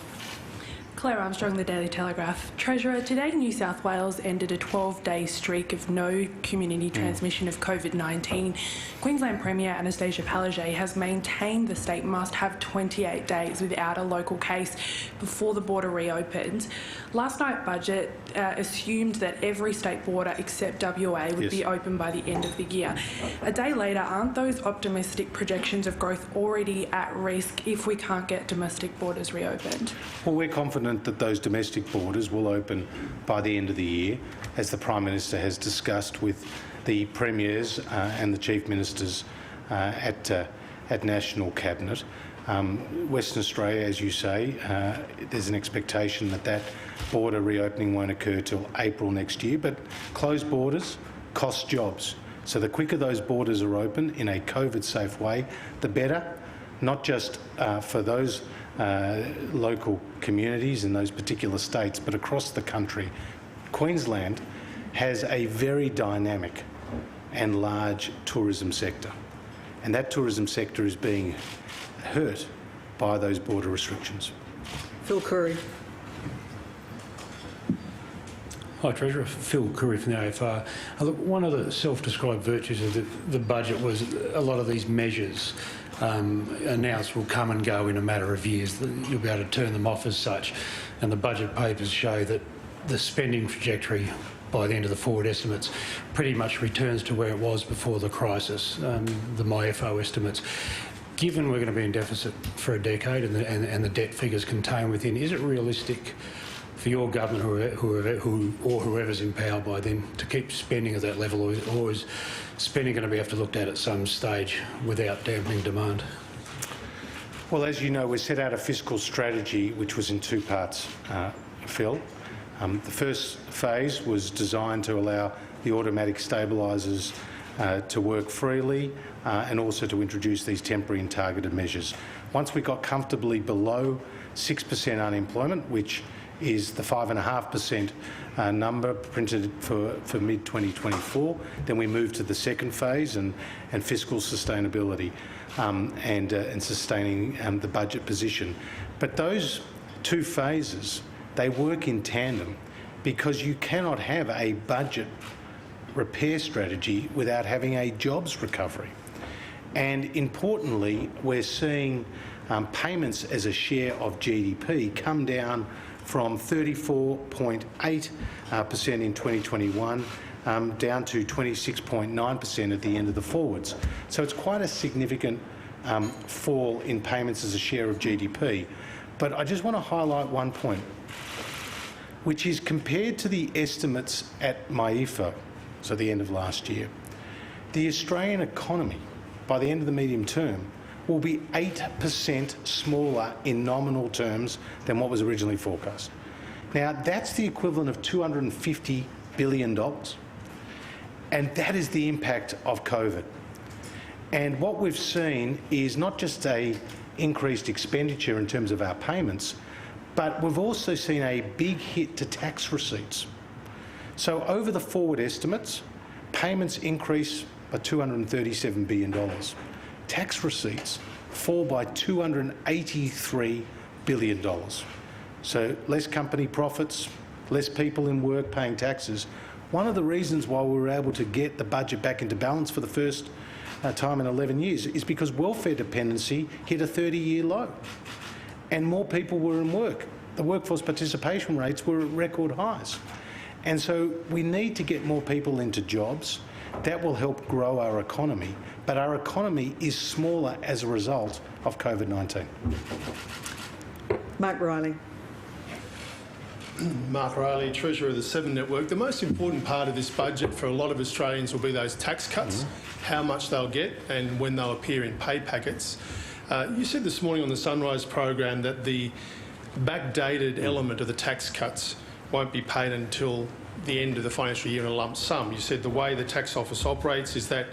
Claire Armstrong, The Daily Telegraph. Treasurer, today New South Wales ended a 12-day streak of no community transmission of COVID-19. Queensland Premier Anastasia Palaszczuk has maintained the state must have 28 days without a local case before the border reopens. Last night's budget assumed that every state border except WA would be open by the end of the year. A day later, aren't those optimistic projections of growth already at risk if we can't get domestic borders reopened? Well, we're confident that those domestic borders will open by the end of the year, as the Prime Minister has discussed with the Premiers and the Chief Ministers at National Cabinet. Western Australia, as you say, there's an expectation that that border reopening won't occur till April next year, but closed borders cost jobs. So the quicker those borders are open in a COVID-safe way, the better, not just for those local communities in those particular states, but across the country. Queensland has a very dynamic and large tourism sector, and that tourism sector is being hurt by those border restrictions. Phil Curry. Hi, Treasurer. Phil Curry from the AFR. Look, one of the self-described virtues of the budget was a lot of these measures announced will come and go in a matter of years. You'll be able to turn them off as such. And the budget papers show that the spending trajectory by the end of the forward estimates pretty much returns to where it was before the crisis, the MyFO estimates. Given we're going to be in deficit for a decade and the debt figures contained within, is it realistic for your government or whoever's in power by then to keep spending at that level, or is spending going to be have to looked at some stage without dampening demand? Well, as you know, we set out a fiscal strategy which was in two parts, Phil. The first phase was designed to allow the automatic stabilisers to work freely and also to introduce these temporary and targeted measures. Once we got comfortably below 6% unemployment, which is the 5.5% number printed for mid-2024, then we moved to the second phase and fiscal sustainability and sustaining the budget position. But those two phases, they work in tandem because you cannot have a budget repair strategy without having a jobs recovery. And importantly, we're seeing payments as a share of GDP come down from 34.8% in 2021 down to 26.9% at the end of the forwards. So it's quite a significant fall in payments as a share of GDP. But I just want to highlight one point, which is compared to the estimates at MyFO, so the end of last year, the Australian economy, by the end of the medium term, will be 8% smaller in nominal terms than what was originally forecast. Now, that's the equivalent of $250 billion. And that is the impact of COVID. And what we've seen is not just a increased expenditure in terms of our payments, but we've also seen a big hit to tax receipts. So over the forward estimates, payments increase by $237 billion. Tax receipts fall by $283 billion. So less company profits, less people in work paying taxes. One of the reasons why we were able to get the budget back into balance for the first time in 11 years is because welfare dependency hit a 30-year low and more people were in work. The workforce participation rates were at record highs. And so we need to get more people into jobs. That will help grow our economy, but our economy is smaller as a result of COVID-19. Mark Riley. Mark Riley, Treasurer of the Seven Network. The most important part of this budget for a lot of Australians will be those tax cuts, how much they'll get and when they'll appear in pay packets. You said this morning on the Sunrise program that the backdated element of the tax cuts won't be paid until the end of the financial year in a lump sum. You said the way the tax office operates is that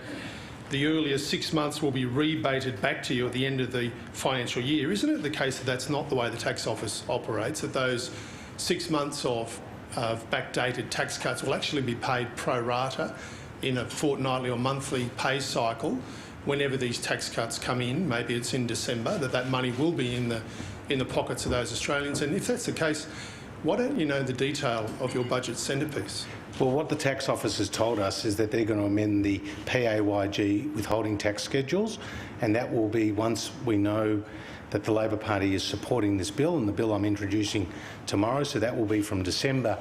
the earliest 6 months will be rebated back to you at the end of the financial year. Isn't it the case that that's not the way the tax office operates, that those 6 months of backdated tax cuts will actually be paid pro rata in a fortnightly or monthly pay cycle whenever these tax cuts come in? Maybe it's in December, that money will be in the pockets of those Australians. And if that's the case, why don't you know the detail of your budget centrepiece? Well, what the tax office has told us is that they're going to amend the PAYG withholding tax schedules, and that will be once we know that the Labor Party is supporting this bill, and the bill I'm introducing tomorrow, so that will be from December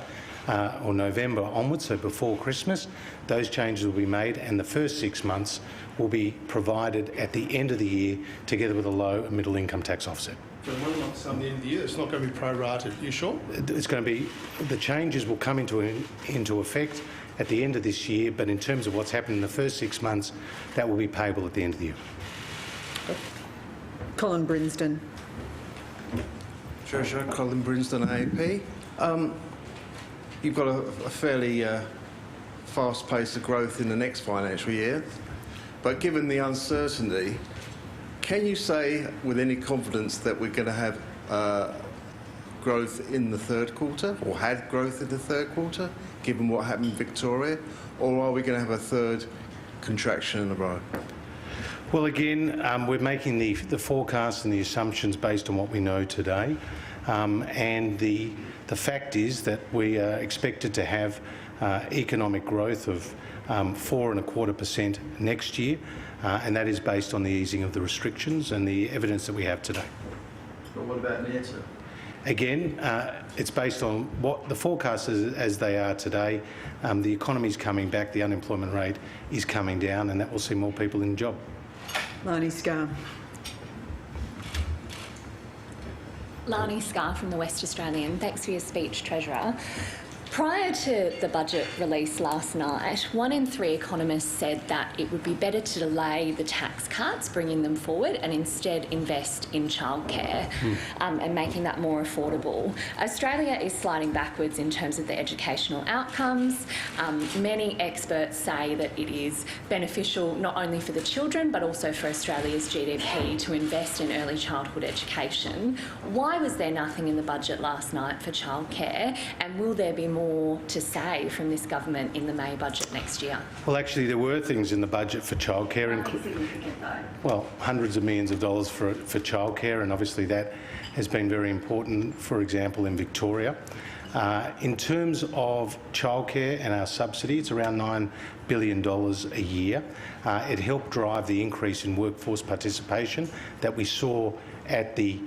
or November onwards, so before Christmas. Those changes will be made, and the first 6 months will be provided at the end of the year together with a low and middle income tax offset. So one lump sum at the end of the year, it's not going to be pro-rated. You sure? It's going to be, the changes will come into effect at the end of this year, but in terms of what's happened in the first 6 months, that will be payable at the end of the year. Colin Brinsden. Treasurer, Colin Brinsden, AAP. You've got a fairly fast pace of growth in the next financial year, but given the uncertainty, can you say with any confidence that we're going to have growth in the third quarter, or had growth in the third quarter, given what happened in Victoria, or are we going to have a third contraction in a row? Well, again, we're making the forecasts and the assumptions based on what we know today, and the fact is that we are expected to have economic growth of 4.25% next year, and that is based on the easing of the restrictions and the evidence that we have today. But what about near term? Again, it's based on what the forecasts as they are today. The economy is coming back, the unemployment rate is coming down, and that will see more people in job. Lani Scarr. Lani Scarr from the West Australian. Thanks for your speech, Treasurer. Prior to the budget release last night, 1 in 3 economists said that it would be better to delay the tax cuts, bringing them forward, and instead invest in childcare and making that more affordable. Australia is sliding backwards in terms of the educational outcomes. Many experts say that it is beneficial not only for the children but also for Australia's GDP to invest in early childhood education. Why was there nothing in the budget last night for childcare, and will there be more to say from this government in the May budget next year? Well, actually, there were things in the budget for childcare, well, hundreds of millions of dollars for childcare, and obviously that has been very important, for example, in Victoria. In terms of childcare and our subsidy, it's around $9 billion a year. It helped drive the increase in workforce participation that we saw at the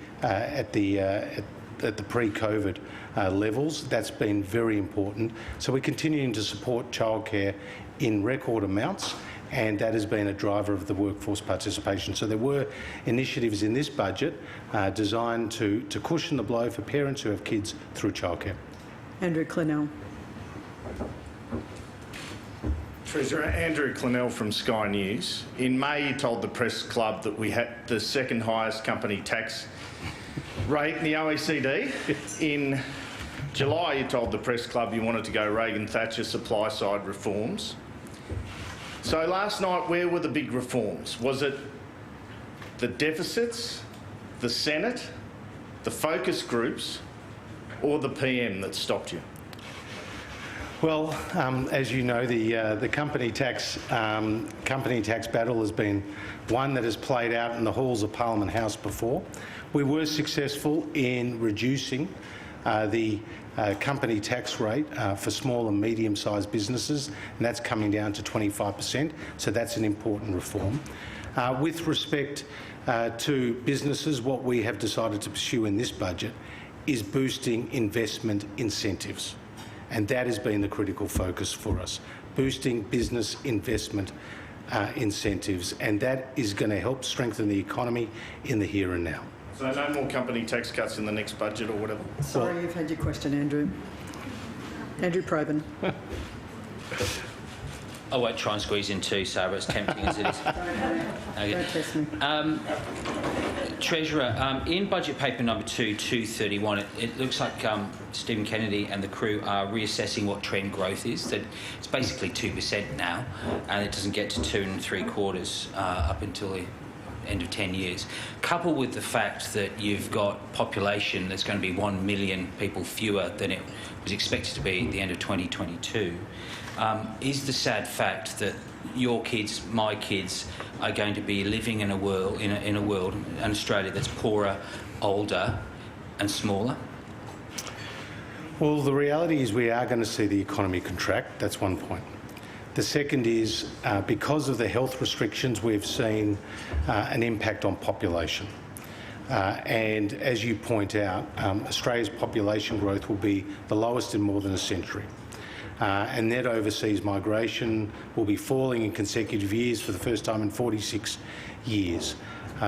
pre-COVID levels. That's been very important. So we're continuing to support childcare in record amounts, and that has been a driver of the workforce participation. So there were initiatives in this budget designed to cushion the blow for parents who have kids through childcare. Andrew Clennell. Treasurer, Andrew Clennell from Sky News. In May, you told the Press Club that we had the second highest company tax rate in the OECD. In July, you told the Press Club you wanted to go Reagan-Thatcher supply-side reforms. So last night, where were the big reforms? Was it the deficits, the Senate, the focus groups, or the PM that stopped you? Well, as you know, the company tax battle has been one that has played out in the halls of Parliament House before. We were successful in reducing the company tax rate for small and medium-sized businesses, and that's coming down to 25%, so that's an important reform. With respect to businesses, what we have decided to pursue in this budget is boosting investment incentives, and that has been the critical focus for us, boosting business investment incentives, and that is going to help strengthen the economy in the here and now. So no more company tax cuts in the next budget or whatever? Sorry, you've had your question, Andrew. Andrew Probyn. I won't try and squeeze in two, Sarah, as tempting as it is. Okay. Don't test me. Treasurer, in budget paper number 231, it looks like Stephen Kennedy and the crew are reassessing what trend growth is. That it's basically 2% now, and it doesn't get to 2 3/4 up until the end of 10 years. Coupled with the fact that you've got population that's going to be 1 million people fewer than it was expected to be at the end of 2022, is the sad fact that your kids, my kids, are going to be living in a world, in Australia that's poorer, older, and smaller? Well, the reality is we are going to see the economy contract. That's one point. The second is because of the health restrictions, we've seen an impact on population. And as you point out, Australia's population growth will be the lowest in more than a century. And net overseas migration will be falling in consecutive years for the first time in 46 years.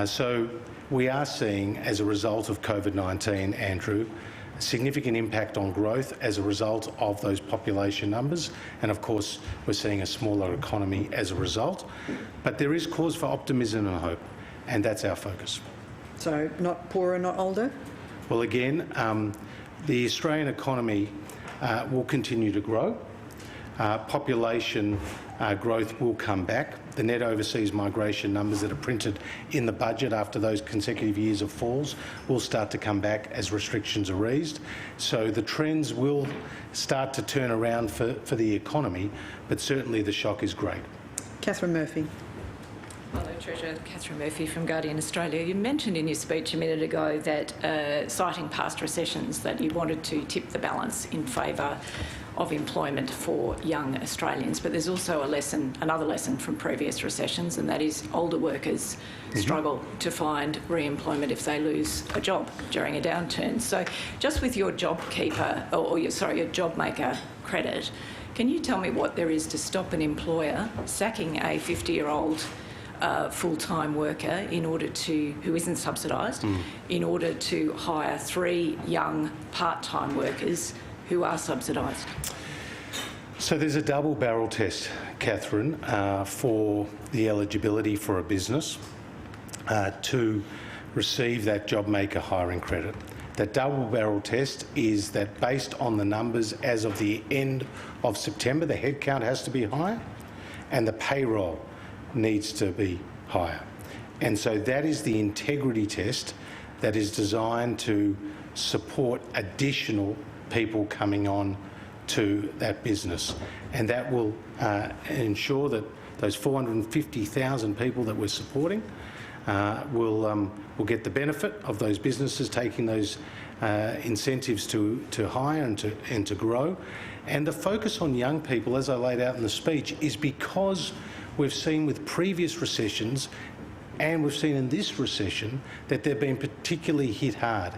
So we are seeing, as a result of COVID-19, Andrew, a significant impact on growth as a result of those population numbers. And of course, we're seeing a smaller economy as a result. But there is cause for optimism and hope, and that's our focus. So not poorer, not older? Well, again, the Australian economy will continue to grow. Population growth will come back. The net overseas migration numbers that are printed in the budget after those consecutive years of falls will start to come back as restrictions are eased. So the trends will start to turn around for the economy, but certainly the shock is great. Catherine Murphy. Hello, Treasurer. Catherine Murphy from Guardian Australia. You mentioned in your speech a minute ago that, citing past recessions, that you wanted to tip the balance in favour of employment for young Australians. But there's also another lesson from previous recessions, and that is older workers struggle to find re-employment if they lose a job during a downturn. So just with your JobKeeper, your JobMaker credit, can you tell me what there is to stop an employer sacking a 50-year-old full-time worker who isn't subsidised, in order to hire 3 young part-time workers who are subsidised? So there's a double barrel test, Catherine, for the eligibility for a business to receive that JobMaker hiring credit. That double barrel test is that based on the numbers as of the end of September, the headcount has to be higher and the payroll needs to be higher. And so that is the integrity test that is designed to support additional people coming on to that business. And that will ensure that those 450,000 people that we're supporting will get the benefit of those businesses taking those incentives to hire and to grow. And the focus on young people, as I laid out in the speech, is because we've seen with previous recessions, and we've seen in this recession, that they've been particularly hit hard.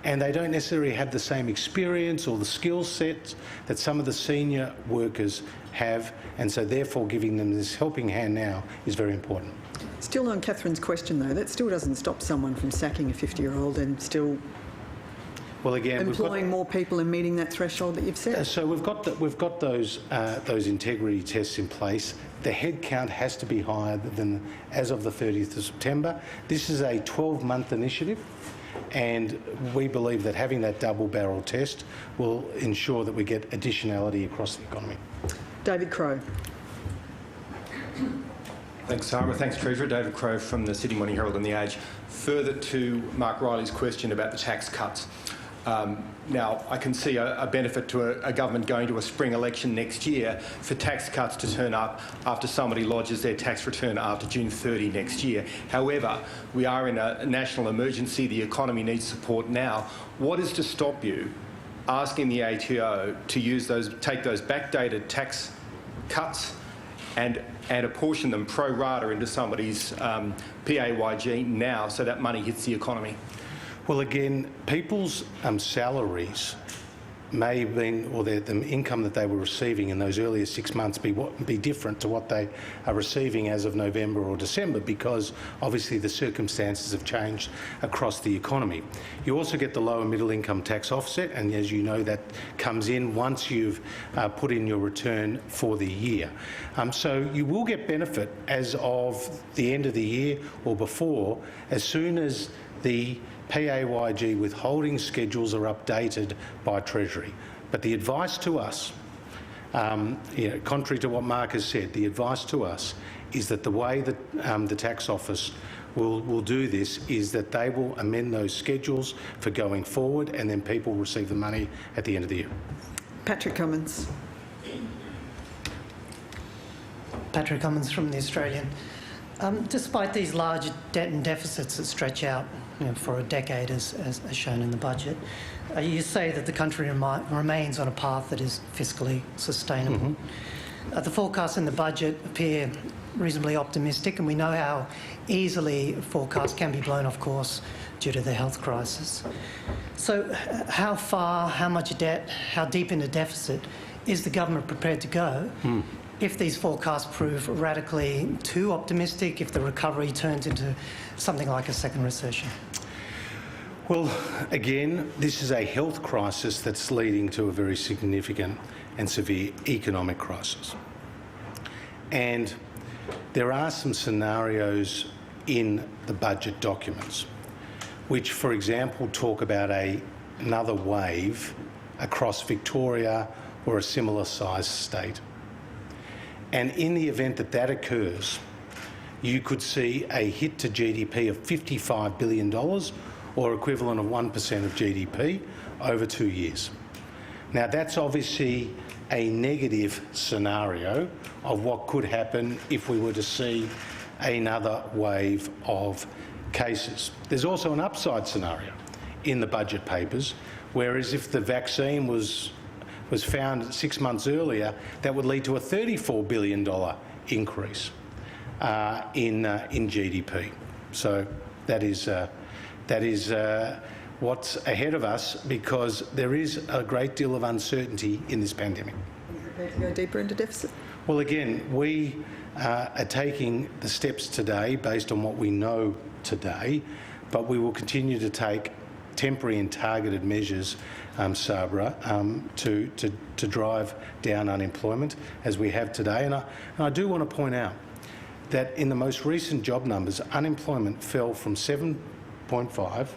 And they don't necessarily have the same experience or the skill sets that some of the senior workers have, and so therefore giving them this helping hand now is very important. Still on Catherine's question though, that still doesn't stop someone from sacking a 50-year-old and still employing more people and meeting that threshold that you've set. So we've got those integrity tests in place. The headcount has to be higher than as of the 30th of September. This is a 12-month initiative, and we believe that having that double barrel test will ensure that we get additionality across the economy. David Crowe. Thanks, Sarah. Thanks, Treasurer. David Crowe from the Sydney Morning Herald and The Age. Further to Mark Riley's question about the tax cuts. Now, I can see a benefit to a government going to a spring election next year for tax cuts to turn up after somebody lodges their tax return after June 30 next year. However, we are in a national emergency. The economy needs support now. What is to stop you asking the ATO to take those backdated tax cuts and apportion them pro rata into somebody's PAYG now so that money hits the economy? Well, again, people's salaries may have been, or the income that they were receiving in those earlier 6 months be different to what they are receiving as of November or December, because obviously the circumstances have changed across the economy. You also get the lower middle income tax offset, and as you know, that comes in once you've put in your return for the year. So you will get benefit as of the end of the year or before, as soon as the PAYG withholding schedules are updated by Treasury. But the advice to us, contrary to what Mark has said, the advice to us is that the way that the tax office will do this is that they will amend those schedules for going forward, and then people receive the money at the end of the year. Patrick Cummins. Patrick Cummins from The Australian. Despite these large debt and deficits that stretch out for a decade, as shown in the budget, you say that the country remains on a path that is fiscally sustainable. The forecasts in the budget appear reasonably optimistic, and we know how easily forecasts can be blown off course due to the health crisis. So how far, how much debt, how deep into deficit is the government prepared to go if these forecasts prove radically too optimistic, if the recovery turns into something like a second recession? Well, again, this is a health crisis that's leading to a very significant and severe economic crisis. And there are some scenarios in the budget documents which, for example, talk about another wave across Victoria or a similar sized state. And in the event that that occurs, you could see a hit to GDP of $55 billion, or equivalent of 1% of GDP, over 2 years. Now, that's obviously a negative scenario of what could happen if we were to see another wave of cases. There's also an upside scenario in the budget papers, whereas if the vaccine was found 6 months earlier, that would lead to a $34 billion increase in GDP. So that is what's ahead of us, because there is a great deal of uncertainty in this pandemic. Prepared to go deeper into deficit? Well, again, we are taking the steps today based on what we know today, but we will continue to take temporary and targeted measures, Sabra, to drive down unemployment, as we have today. And I do want to point out that in the most recent job numbers, unemployment fell from 7.5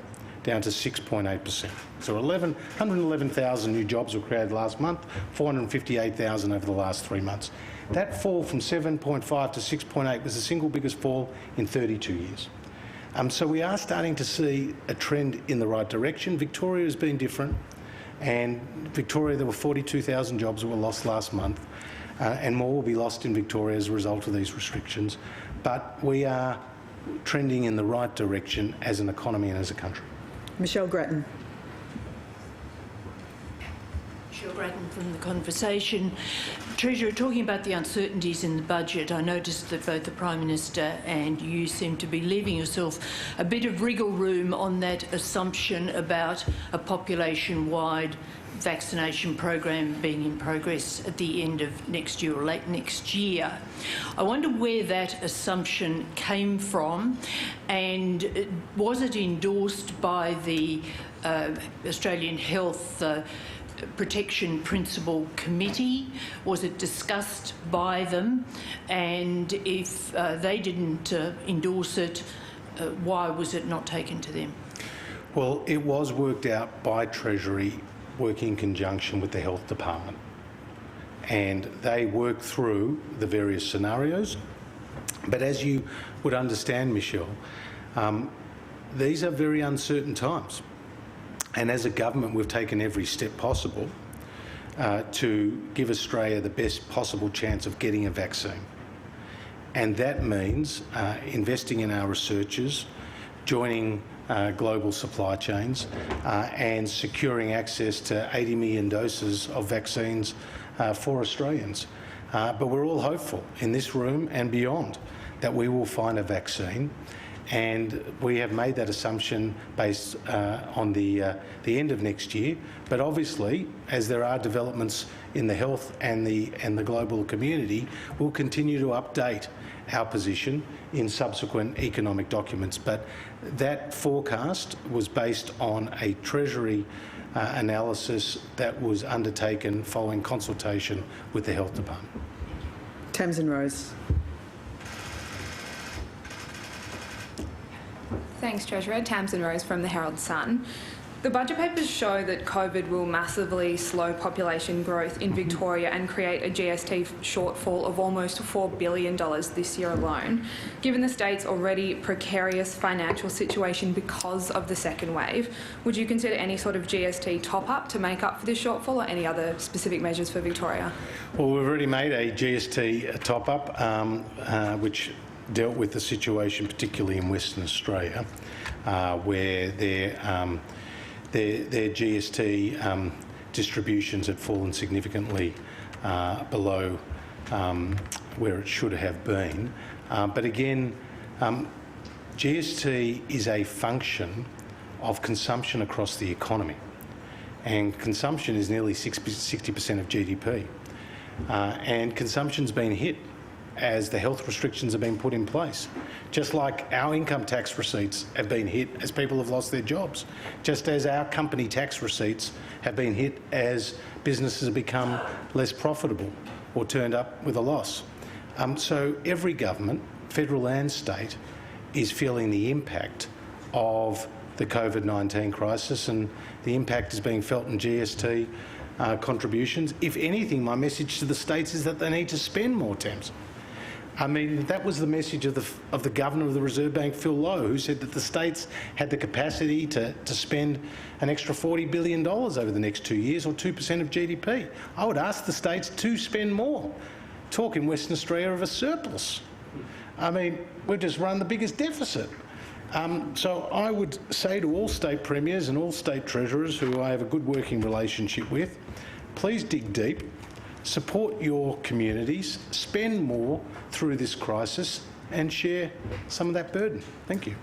down to 6.8%. So 111,000 new jobs were created last month, 458,000 over the last 3 months. That fall from 7.5 to 6.8 was the single biggest fall in 32 years. So we are starting to see a trend in the right direction. Victoria has been different, and Victoria, there were 42,000 jobs that were lost last month, and more will be lost in Victoria as a result of these restrictions. But we are trending in the right direction as an economy and as a country. Michelle Grattan. Michelle Grattan from The Conversation. Treasurer, talking about the uncertainties in the budget, I noticed that both the Prime Minister and you seem to be leaving yourself a bit of wriggle room on that assumption about a population-wide vaccination program being in progress at the end of next year or late next year. I wonder where that assumption came from, and was it endorsed by the Australian Health Protection Principle Committee? Was it discussed by them? And if they didn't endorse it, why was it not taken to them? Well, it was worked out by Treasury, working in conjunction with the Health Department. And they worked through the various scenarios But as you would understand, Michelle, these are very uncertain times. And as a government, we've taken every step possible to give Australia the best possible chance of getting a vaccine. And that means investing in our researchers, joining global supply chains, and securing access to 80 million doses of vaccines for Australians. But we're all hopeful in this room and beyond that we will find a vaccine, and we have made that assumption based on the end of next year. But obviously, as there are developments in the health and the global community, we'll continue to update our position in subsequent economic documents. But that forecast was based on a Treasury analysis that was undertaken following consultation with the Health Department. Tamsin Rose. Thanks, Treasurer. Tamsin Rose from the Herald Sun. The budget papers show that COVID will massively slow population growth in Victoria and create a GST shortfall of almost $4 billion this year alone. Given the state's already precarious financial situation because of the second wave, would you consider any sort of GST top-up to make up for this shortfall, or any other specific measures for Victoria? Well, we've already made a GST top-up, which dealt with the situation particularly in Western Australia, where their GST distributions had fallen significantly below where it should have been. But again, GST is a function of consumption across the economy, and consumption is nearly 60% of GDP. And consumption's been hit as the health restrictions have been put in place. Just like our income tax receipts have been hit as people have lost their jobs, just as our company tax receipts have been hit as businesses have become less profitable or turned up with a loss. So every government, federal and state, is feeling the impact of the COVID-19 crisis, and the impact is being felt in GST contributions. If anything, my message to the states is that they need to spend more, Thames. I mean, that was the message of the Governor of the Reserve Bank, Phil Lowe, who said that the states had the capacity to spend an extra $40 billion over the next 2 years, or 2% of GDP. I would ask the states to spend more. Talk in Western Australia of a surplus. I mean, we've just run the biggest deficit. So I would say to all state premiers and all state treasurers who I have a good working relationship with, please dig deep, support your communities, spend more through this crisis, and share some of that burden. Thank you.